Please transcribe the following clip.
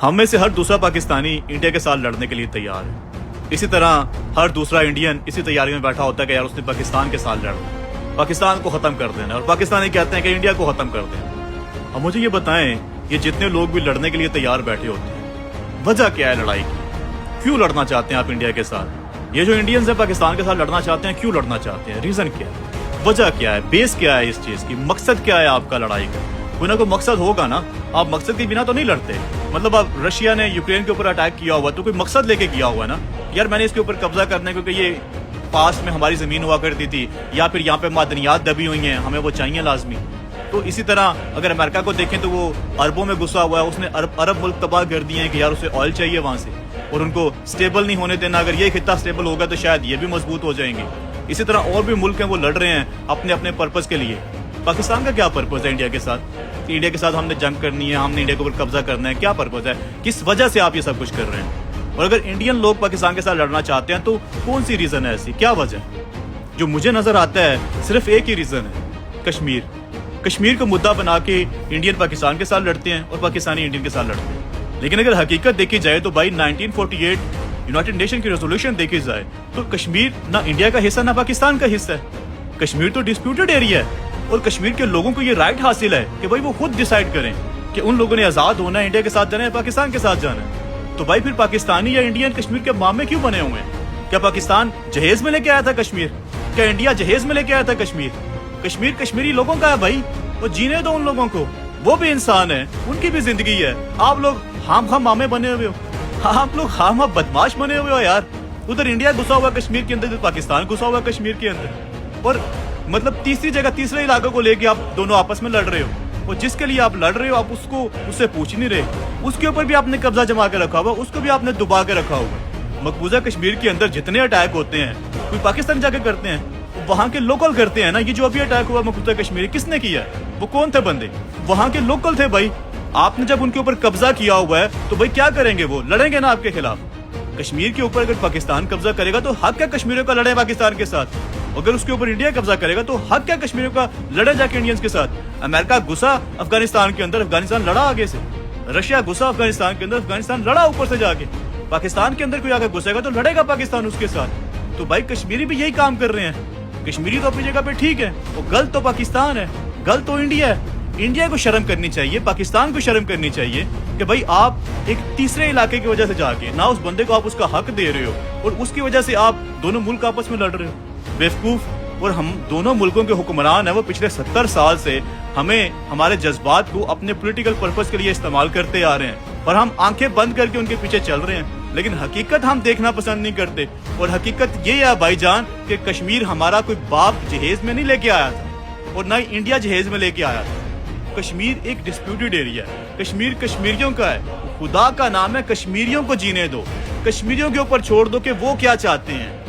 हम में से हर दूसरा पाकिस्तानी इंडिया के साथ लड़ने के लिए तैयार है। इसी तरह हर दूसरा इंडियन इसी तैयारी में बैठा होता है कि यार उसने पाकिस्तान के साथ लड़ना, पाकिस्तान को खत्म कर देना, और पाकिस्तानी कहते हैं कि इंडिया को खत्म कर देना। अब मुझे ये बताएं, ये जितने लोग भी लड़ने के लिए तैयार बैठे होते हैं, वजह क्या है लड़ाई की? क्यों लड़ना चाहते हैं आप इंडिया के साथ? ये जो इंडियंस है पाकिस्तान के साथ लड़ना चाहते हैं, क्यों लड़ना चाहते हैं? रीजन क्या है? वजह क्या है? बेस क्या है इस चीज की? मकसद क्या है आपका लड़ाई का? कोई ना कोई मकसद होगा ना। आप मकसद के बिना तो नहीं लड़ते। मतलब अब रशिया ने यूक्रेन के ऊपर अटैक किया हुआ तो कोई मकसद लेके किया हुआ है ना, यार मैंने इसके ऊपर कब्जा करना है क्योंकि ये पास में हमारी जमीन हुआ करती थी, या फिर यहाँ पे मादनियात दबी हुई हैं, हमें वो चाहिए लाजमी। तो इसी तरह अगर अमेरिका को देखें तो वो अरबों में घुसा हुआ है, उसने अरब मुल्क तबाह कर दिए हैं कि यार उसे ऑयल चाहिए वहां से, और उनको स्टेबल नहीं होने देना। अगर ये खित्ता स्टेबल होगा तो शायद ये भी मजबूत हो जाएंगे। इसी तरह और भी मुल्क हैं वो लड़ रहे हैं अपने अपने पर्पज के लिए। पाकिस्तान का क्या पर्पज है इंडिया के साथ? कि इंडिया के साथ हमने जंग करनी है, हमने इंडिया के ऊपर कब्जा करना है, क्या पर्पज है? किस वजह से आप ये सब कुछ कर रहे हैं? और अगर इंडियन लोग पाकिस्तान के साथ लड़ना चाहते हैं तो कौन सी रीजन है ऐसी, क्या वजह? जो मुझे नजर आता है सिर्फ एक ही रीजन है, कश्मीर। कश्मीर को मुद्दा बना के इंडियन पाकिस्तान के साथ लड़ते हैं और पाकिस्तानी इंडियन के साथ लड़ते हैं। लेकिन अगर हकीकत देखी जाए तो भाई 1948 यूनाइटेड नेशन की रेजोल्यूशन देखी जाए तो कश्मीर ना इंडिया का हिस्सा ना पाकिस्तान का हिस्सा है। कश्मीर तो डिस्प्यूटेड एरिया है और कश्मीर के लोगों को ये राइट हासिल है कि भाई वो खुद डिसाइड करें कि उन लोगों ने आजाद होना है, इंडिया के साथ जाना है, पाकिस्तान के साथ जाना है। तो भाई फिर पाकिस्तानी या इंडियन कश्मीर के मामले क्यों बने हुए हैं? क्या पाकिस्तान जहेज में लेके आया था कश्मीर? क्या इंडिया जहेज में लेके आया था कश्मीर? कश्मीर कश्मीरी लोगों का है भाई, वो जीने दो उन लोगों को, वो भी इंसान है, उनकी भी जिंदगी है। आप लोग खाम मामे बने हुए हो, आप लोग खाम बदमाश बने हुए हो यार। उधर इंडिया घुसा हुआ कश्मीर के अंदर, पाकिस्तान घुसा हुआ कश्मीर के अंदर, और मतलब तीसरी जगह तीसरे इलाके को लेके आप दोनों आपस में लड़ रहे हो। और जिसके लिए आप लड़ रहे हो आप उससे पूछ नहीं रहे, उसके ऊपर भी आपने कब्जा जमा के रखा हुआ, उसको भी आपने दबा के रखा हुआ। मकबूजा कश्मीर के अंदर जितने अटैक होते हैं कोई पाकिस्तान जाके करते हैं, वहाँ के लोकल करते हैं ना। ये जो अभी अटैक हुआ मकबूजा कश्मीर, किसने किया? वो कौन थे बंदे? वहाँ के लोकल थे भाई। आपने जब उनके ऊपर कब्जा किया हुआ है तो भाई क्या करेंगे? वो लड़ेंगे ना आपके खिलाफ। कश्मीर के ऊपर अगर पाकिस्तान कब्जा करेगा तो हक क्या कश्मीरियों का लड़े पाकिस्तान के साथ? अगर उसके ऊपर इंडिया कब्जा करेगा तो हक क्या कश्मीरियों का लड़े जाके इंडियंस के साथ? अमेरिका घुसा अफगानिस्तान के अंदर, अफगानिस्तान लड़ा आगे से। रशिया घुसा अफगानिस्तान के अंदर, अफगानिस्तान लड़ा ऊपर से जाके। पाकिस्तान के अंदर कोई आकर घुसेगा तो लड़ेगा पाकिस्तान उसके साथ। तो भाई कश्मीरी भी यही काम कर रहे हैं। कश्मीरी तो अपनी जगह पे ठीक है, वो गलत तो पाकिस्तान है, गलत तो इंडिया है। इंडिया को शर्म करनी चाहिए, पाकिस्तान को शर्म करनी चाहिए कि भाई आप एक तीसरे इलाके की वजह से जाके ना उस बंदे को आप उसका हक दे रहे हो और उसकी वजह से आप दोनों मुल्क आपस में लड़ रहे हो। बेवकूफ। और हम दोनों मुल्कों के हुक्मरान है वो पिछले 70 साल से हमें हमारे जज्बात को अपने पॉलिटिकल पर्पस के लिए इस्तेमाल करते आ रहे हैं और हम आंखें बंद करके उनके पीछे चल रहे हैं। लेकिन हकीकत हम देखना पसंद नहीं करते। और हकीकत ये है भाईजान कि कश्मीर हमारा कोई बाप जहेज में नहीं लेके आया था और ना ही इंडिया जहेज में लेके आया था। कश्मीर एक डिस्प्यूटेड एरिया है, कश्मीर कश्मीरियों का है। खुदा का नाम है, कश्मीरियों को जीने दो, कश्मीरियों के ऊपर छोड़ दो कि वो क्या चाहते हैं।